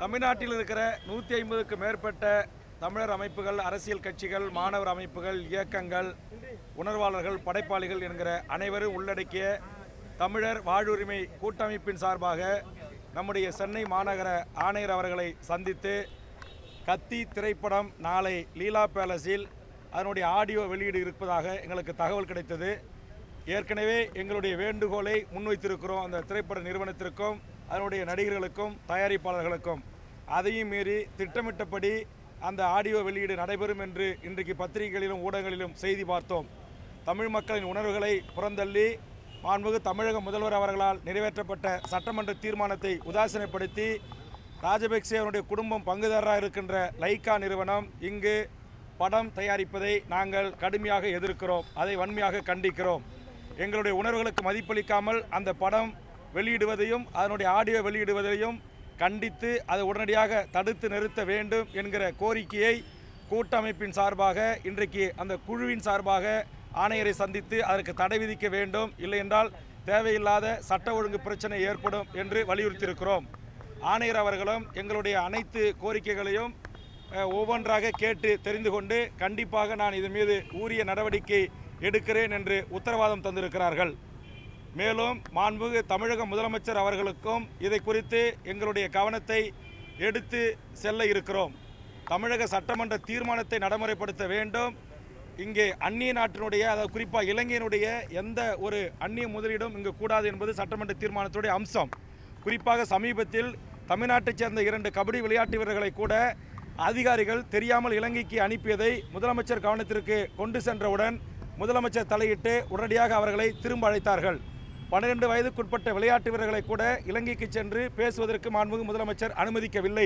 தமிழ்நாட்டில் இருக்கிற 150க்கும் மேற்பட்ட தமிழர் அமைப்புகள், அரசியல் கட்சிகள், மாணவர் அமைப்புகள், இயக்கங்கள், உணர்வாளர்கள், படைப்பாளிகள் என்கிற அனைவரும் உள்ளடக்கிய தமிழர் வாழ்வுரிமை கூட்டமைப்பின் சார்பாக நம்முடைய சென்னை மாநகர ஆணையர் அவர்களை சந்தித்து கத்தி திரைப்படம் நாளை லீலா பேலஸில் அதனுடைய ஆடியோ வெளியீடு இருப்பதாக எங்களுக்கு தகவல் கிடைத்தது. ஏற்கனவே எங்களுடைய வேண்டுகோளை முன்வைத்திருக்கிறோம் அந்த திரைப்பட நிறுவனத்திற்கும், அதனுடைய நடிகர்களுக்கும், தயாரிப்பாளர்களுக்கும். அதையும் மீறி திட்டமிட்டபடி அந்த ஆடியோ வெளியீடு நடைபெறும் என்று இன்றைக்கு பத்திரிகைகளிலும் ஊடகங்களிலும் செய்தி பார்த்தோம். தமிழ் மக்களின் உணர்வுகளை புறந்தள்ளி மாண்புமிகு தமிழக முதல்வர் அவர்களால் நிறைவேற்றப்பட்ட சட்டமன்ற தீர்மானத்தை உதாசீனப்படுத்தி ராஜபக்சே அவருடைய குடும்பம் பங்குதாரராக இருக்கின்ற லைக்கா நிறுவனம் இங்கு படம் தயாரிப்பதை நாங்கள் கடுமையாக எதிர்க்கிறோம். அதை வன்மையாக கண்டிக்கிறோம். எங்களுடைய உணர்வுகளுக்கு மதிப்பளிக்காமல் அந்த படம் வெளியிடுவதையும் அதனுடைய ஆடியோ வெளியிடுவதையும் கண்டித்து அதை உடனடியாக தடுத்து நிறுத்த வேண்டும் என்கிற கோரிக்கையை கூட்டமைப்பின் சார்பாக இன்றைக்கு அந்த குழுவின் சார்பாக ஆணையரை சந்தித்து அதற்கு தடை விதிக்க வேண்டும், இல்லை என்றால் தேவையில்லாத சட்ட ஒழுங்கு பிரச்சனை ஏற்படும் என்று வலியுறுத்தியிருக்கிறோம். ஆணையர் அவர்களும் எங்களுடைய அனைத்து கோரிக்கைகளையும் ஒவ்வொன்றாக கேட்டு தெரிந்து கொண்டு கண்டிப்பாக நான் இதன் மீது உரிய நடவடிக்கை எடுக்கிறேன் என்று உத்தரவாதம் தந்திருக்கிறார்கள். மேலும் மாண்புமிகு தமிழக முதலமைச்சர் அவர்களுக்கும் இதை குறித்து எங்களுடைய கவனத்தை எடுத்து செல்ல இருக்கிறோம். தமிழக சட்டமன்ற தீர்மானத்தை நடைமுறைப்படுத்த வேண்டும். இங்கே அந்நிய நாட்டினுடைய, அதாவது குறிப்பாக இலங்கையினுடைய எந்த ஒரு அந்நிய முதலீடும் இங்கு கூடாது என்பது சட்டமன்ற தீர்மானத்துடைய அம்சம். குறிப்பாக சமீபத்தில் தமிழ்நாட்டைச் சேர்ந்த 2 கபடி விளையாட்டு வீரர்களை கூட அதிகாரிகள் தெரியாமல் இலங்கைக்கு அனுப்பியதை முதலமைச்சர் கவனத்திற்கு கொண்டு சென்றவுடன் முதலமைச்சர் தலையிட்டு உடனடியாக அவர்களை திரும்ப அழைத்தார்கள். 12 வயதுக்குட்பட்ட விளையாட்டு வீரர்களை கூட இலங்கைக்கு சென்று பேசுவதற்கு மாண்புமிகு முதலமைச்சர் அனுமதிக்கவில்லை.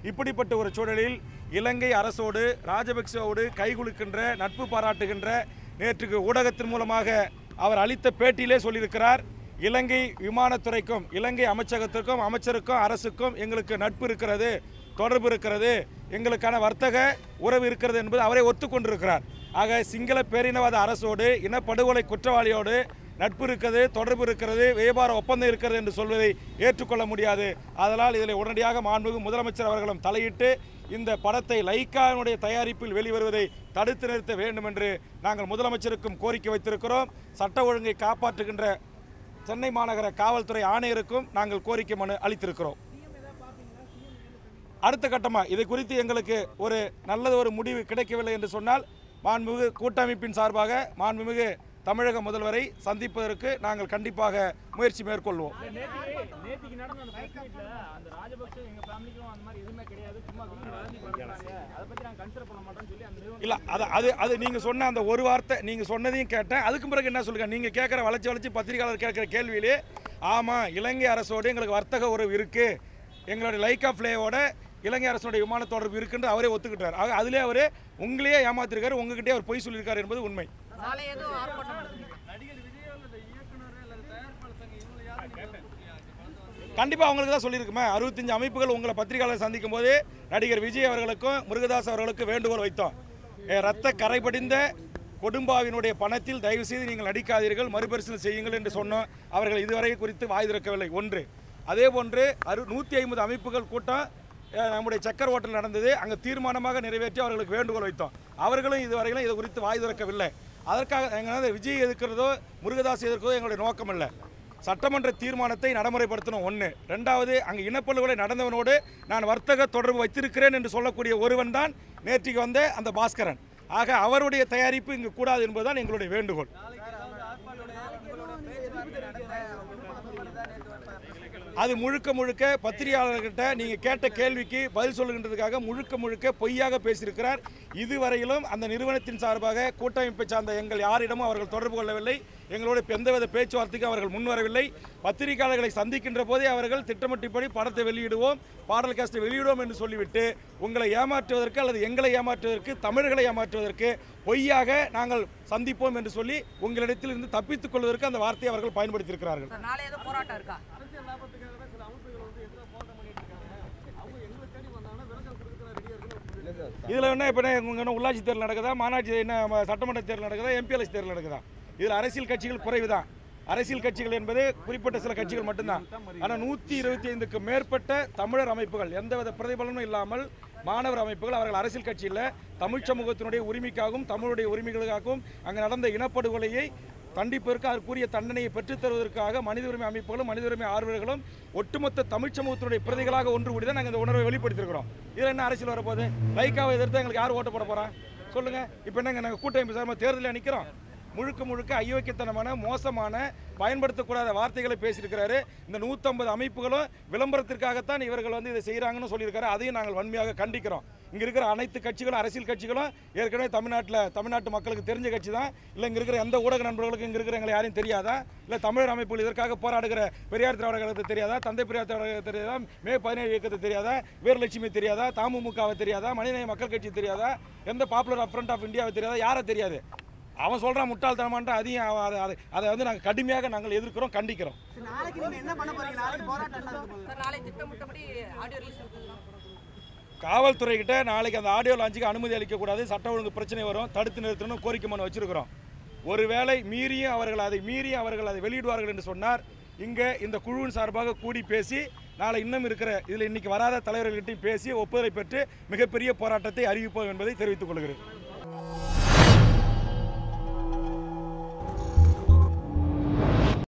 இப்படிப்பட்ட ஒரு சூழலில் இலங்கை அரசோடு ராஜபக்சேவோடு கைகுலுக்கின்ற, நட்பு பாராட்டுகின்ற, நேற்றுக்கு ஊடகத்தின் மூலமாக அவர் அளித்த பேட்டியிலே சொல்லியிருக்கிறார், இலங்கை விமானத்துறைக்கும் இலங்கை அமைச்சகத்திற்கும் அமைச்சருக்கும் அரசுக்கும் எங்களுக்கு நட்பு இருக்கிறது, தொடர்பு இருக்கிறது, எங்களுக்கான வர்த்தக உறவு இருக்கிறது என்பது அவரை ஒத்துக்கொண்டிருக்கிறார். ஆக சிங்கள பேரினவாத அரசோடு, இனப்படுகொலை குற்றவாளியோடு நட்பு இருக்கிறது, தொடர்பு இருக்கிறது, வியாபார ஒப்பந்தம் இருக்கிறது என்று சொல்வதை ஏற்றுக்கொள்ள முடியாது. அதனால் இதில் உடனடியாக மாண்புமிகு முதலமைச்சர் அவர்களும் தலையிட்டு இந்த படத்தை லைக்காவினுடைய தயாரிப்பில் வெளிவருவதை தடுத்து நிறுத்த வேண்டும் என்று நாங்கள் முதலமைச்சருக்கும் கோரிக்கை வைத்திருக்கிறோம். சட்ட ஒழுங்கை காப்பாற்றுகின்ற சென்னை மாநகர காவல்துறை ஆணையருக்கும் நாங்கள் கோரிக்கை மனு அளித்திருக்கிறோம். அடுத்த கட்டமாக இதை குறித்து எங்களுக்கு ஒரு நல்லது ஒரு முடிவு கிடைக்கவில்லை என்று சொன்னால் மாண்புமிகு கூட்டமைப்பின் சார்பாக மாண்புமிகு தமிழக முதல்வரை சந்திப்பதற்கு நாங்கள் கண்டிப்பாக முயற்சி மேற்கொள்வோம். இல்லை, அது நீங்கள் சொன்ன அந்த ஒரு வார்த்தை நீங்கள் சொன்னதையும் கேட்டேன். அதுக்கு பிறகு என்ன சொல்லுங்க, நீங்கள் கேட்குற வளைச்சி பத்திரிகையாளர் கேட்குற கேள்வியிலே ஆமாம் இலங்கை அரசோடு எங்களுக்கு வர்த்தக உறவு இருக்குது, எங்களுடைய லைக்கா ஃப்ளேவோட இலங்கை அரசுடைய விமான தொடர்பு இருக்குன்னு அவரே ஒத்துக்கிட்டார். ஆக அதிலே அவர் உங்களையே ஏமாத்திருக்காரு, உங்ககிட்டே அவர் பொய் சொல்லியிருக்காரு என்பது உண்மை. கண்டிப்பாக அவங்களுக்கு தான் சொல்லியிருக்குமே. 65 அமைப்புகள் உங்களை பத்திரிகையாளர் சந்திக்கும் போது நடிகர் விஜய் அவர்களுக்கும் முருகதாஸ் அவர்களுக்கும் வேண்டுகோள் வைத்தோம். இரத்த கரைபடிந்த கொடும்பாவினுடைய பணத்தில் தயவு செய்து நீங்கள் நடிக்காதீர்கள், மறுபரிசீலனை செய்யுங்கள் என்று சொன்னோம். அவர்கள் இதுவரை குறித்து வாய் திறக்கவில்லை. ஒன்று. அதே போன்று 150 அமைப்புகள் கூட்டம் நம்முடைய சக்கர ஓட்டல் நடந்தது. அங்கே தீர்மானமாக நிறைவேற்றி அவர்களுக்கு வேண்டுகோள் வைத்தோம். அவர்களும் இதுவரையிலும் இது குறித்து வாய் திறக்கவில்லை. அதற்காக எங்கள் விஜய் எதிர்க்கிறதோ முருகதாஸ் எதிர்க்கிறதோ எங்களுடைய நோக்கம் இல்லை. சட்டமன்ற தீர்மானத்தை நடைமுறைப்படுத்தணும். ஒன்று. ரெண்டாவது, அங்கே இனப்படுகொலை நடந்தவனோடு நான் வர்த்தக தொடர்பு வைத்திருக்கிறேன் என்று சொல்லக்கூடிய ஒருவன் தான் நேற்றுக்கு வந்த அந்த பாஸ்கரன். ஆக அவருடைய தயாரிப்பு இங்கு கூடாது என்பதுதான் எங்களுடைய வேண்டுகோள். அது முழுக்க பத்திரிகையாளர்கிட்ட நீங்கள் கேட்ட கேள்விக்கு பதில் சொல்லுகின்றதுக்காக முழுக்க பொய்யாக பேசியிருக்கிறார். இதுவரையிலும் அந்த நிறுவனத்தின் சார்பாக கூட்டமைப்பை சார்ந்த எங்கள் யாரிடமும் அவர்கள் தொடர்பு கொள்ளவில்லை. எங்களோட எந்தவித பேச்சுவார்த்தைக்கும் அவர்கள் முன்வரவில்லை. பத்திரிகையாளர்களை சந்திக்கின்ற போதே அவர்கள் திட்டமிட்டபடி படத்தை வெளியிடுவோம், பாடல் காஸ்ட்டை வெளியிடுவோம் என்று சொல்லிவிட்டு உங்களை ஏமாற்றுவதற்கு அல்லது எங்களை ஏமாற்றுவதற்கு, தமிழர்களை ஏமாற்றுவதற்கு பொய்யாக நாங்கள் சந்திப்போம் என்று சொல்லி உங்களிடத்தில் இருந்து தப்பித்துக் கொள்வதற்கு அந்த வார்த்தையை அவர்கள் பயன்படுத்தியிருக்கிறார்கள். இதில் என்ன இப்போ என்ன உள்ளாட்சி தேர்தல் நடக்குதா, மாநாட்சி என்ன சட்டமன்ற தேர்தல் நடக்குதா, எம்பிஎல்எஸ் தேர்தல் நடக்குதா? இதில் அரசியல் கட்சிகள் குறைவு தான். அரசியல் கட்சிகள் என்பது குறிப்பிட்ட சில கட்சிகள் மட்டும்தான். ஆனால் 125க்கு மேற்பட்ட தமிழர் அமைப்புகள் எந்தவித பிரதிபலனும் இல்லாமல் மாணவர் அமைப்புகள் அவர்கள் அரசியல் கட்சியில் தமிழ் சமூகத்தினுடைய உரிமைக்காகவும் தமிழுடைய உரிமைகளுக்காகவும் அங்கே நடந்த இனப்படுகொலையை தண்டிப்பதற்கு அதற்குரிய தண்டனையை பெற்றுத் தருவதற்காக மனித உரிமை அமைப்புகளும் மனித உரிமை ஆர்வலர்களும் ஒட்டுமொத்த தமிழ் சமூகத்தினுடைய பிரதிகளாக ஒன்று கூடி தான் நாங்கள் இந்த உணர்வை வெளிப்படுத்தியிருக்கிறோம். இதில் என்ன அரசியல் வரப்போகுது? லைக்காவை எதிர்த்து எங்களுக்கு யார் ஓட்டு போட போகிறோம் சொல்லுங்கள். இப்போ என்னங்க நாங்கள் கூட்டமைப்பு சார்பாக தேர்தலில் நிற்கிறோம். முழுக்க அயோக்கியத்தனமான மோசமான பயன்படுத்தக்கூடாத வார்த்தைகளை பேசியிருக்கிறாரு. இந்த 150 அமைப்புகளும் விளம்பரத்திற்காகத்தான் இவர்கள் இதை செய்கிறாங்கன்னு சொல்லியிருக்காரு. அதையும் நாங்கள் வன்மையாக கண்டிக்கிறோம். இங்கே இருக்கிற அனைத்து கட்சிகளும் அரசியல் கட்சிகளும் ஏற்கனவே தமிழ்நாட்டு மக்களுக்கு தெரிஞ்ச கட்சி தான். இல்லை இங்கே இருக்கிற எந்த ஊடக நண்பர்களுக்கும் இங்கே இருக்கிற எங்களை யாரையும் தெரியாதா? இல்லை தமிழர் அமைப்புகள் இதற்காக போராடுகிற பெரியார் திராவிட கழகத்தை தெரியாதா? தந்தை பெரியார் திராவிட கழகத்தை தெரியாதா? மே 17 இயக்கத்தை தெரியாதா? வீரலட்சுமி தெரியாதா? தமுமுகவை தெரியாதா? மனிதநேய மக்கள் கட்சி தெரியாதா? எந்த பாப்புலர் ஃப்ரண்ட் ஆஃப் இந்தியாவை தெரியாதா? யாரை தெரியாது? அவன் சொல்கிறான் முட்டாள்தனமான்ற அதையும் அதை நாங்கள் கடுமையாக நாங்கள் எதிர்க்கிறோம், கண்டிக்கிறோம். காவல்துறைகிட்ட நாளைக்கு அந்த ஆடியோ லான்ச்சுக்கு அனுமதி அளிக்கக்கூடாது, சட்ட ஒழுங்கு பிரச்சனை வரும், தடுத்து நிறுத்தணும் கோரிக்கை மனு வச்சிருக்கிறோம். ஒருவேளை மீறி அவர்கள் அதை வெளியிடுவார்கள் என்று சொன்னார், இங்கே இந்த குழுவின் சார்பாக கூடி பேசி நாளை இன்னும் இருக்கிற இதில் இன்னைக்கு வராத தலைவர்கள்கிட்டையும் பேசி ஒப்புதலை பெற்று மிகப்பெரிய போராட்டத்தை அறிவிப்போம் என்பதை தெரிவித்துக் கொள்கிறேன்.